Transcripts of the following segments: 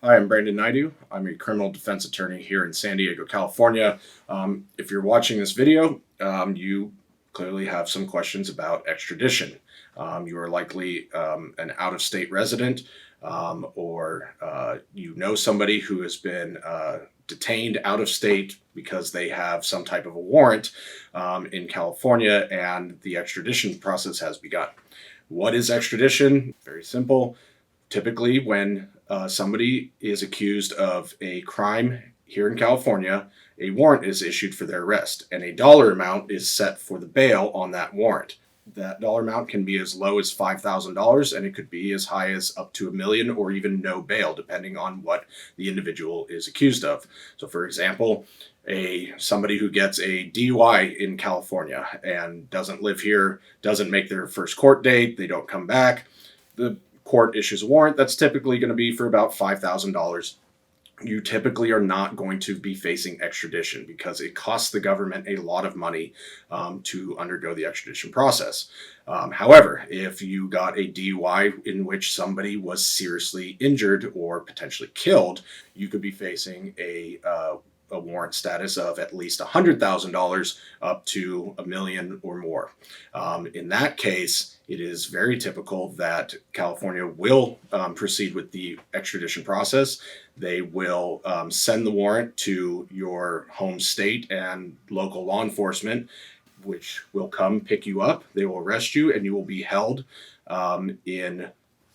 Hi, I'm Brandon Naidu. I'm a criminal defense attorney here in San Diego, California. If you're watching this video, you clearly have some questions about extradition. You are likely an out-of-state resident, or you know somebody who has been detained out of state because they have some type of a warrant in California, and the extradition process has begun. What is extradition? Very simple. Typically, when somebody is accused of a crime here in California, a warrant is issued for their arrest, and a dollar amount is set for the bail on that warrant. That dollar amount can be as low as $5,000, and it could be as high as up to $1 million, or even no bail, depending on what the individual is accused of. So, for example, somebody who gets a DUI in California and doesn't live here, doesn't make their first court date, they don't come back, the court issues a warrant that's typically going to be for about $5,000. You typically are not going to be facing extradition because it costs the government a lot of money to undergo the extradition process. However, if you got a DUI in which somebody was seriously injured or potentially killed, you could be facing a warrant status of at least $100,000 up to $1 million or more. In that case, it is very typical that California will proceed with the extradition process. They will send the warrant to your home state and local law enforcement, which will come pick you up. They will arrest you, and you will be held in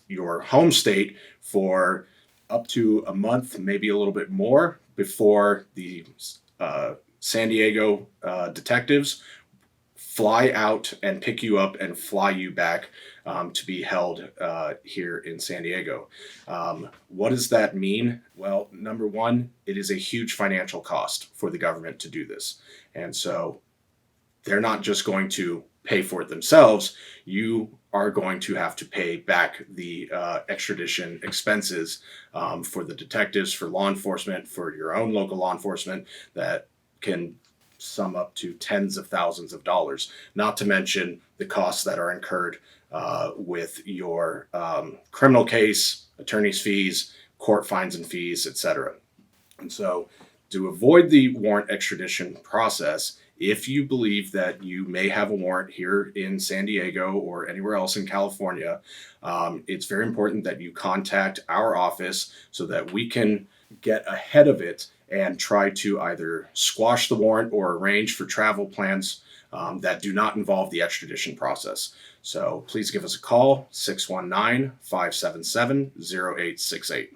your home state for up to a month, maybe a little bit more, before the San Diego detectives fly out and pick you up and fly you back to be held here in San Diego. What does that mean? Well, number one, it is a huge financial cost for the government to do this. And so they're not just going to pay for it themselves. You are going to have to pay back the extradition expenses for the detectives, for law enforcement, for your own local law enforcement, that can sum up to tens of thousands of dollars, not to mention the costs that are incurred with your criminal case, attorney's fees, court fines and fees, etc. And so to avoid the warrant extradition process, if you believe that you may have a warrant here in San Diego or anywhere else in California, it's very important that you contact our office so that we can get ahead of it and try to either squash the warrant or arrange for travel plans that do not involve the extradition process. So please give us a call, 619-577-0868.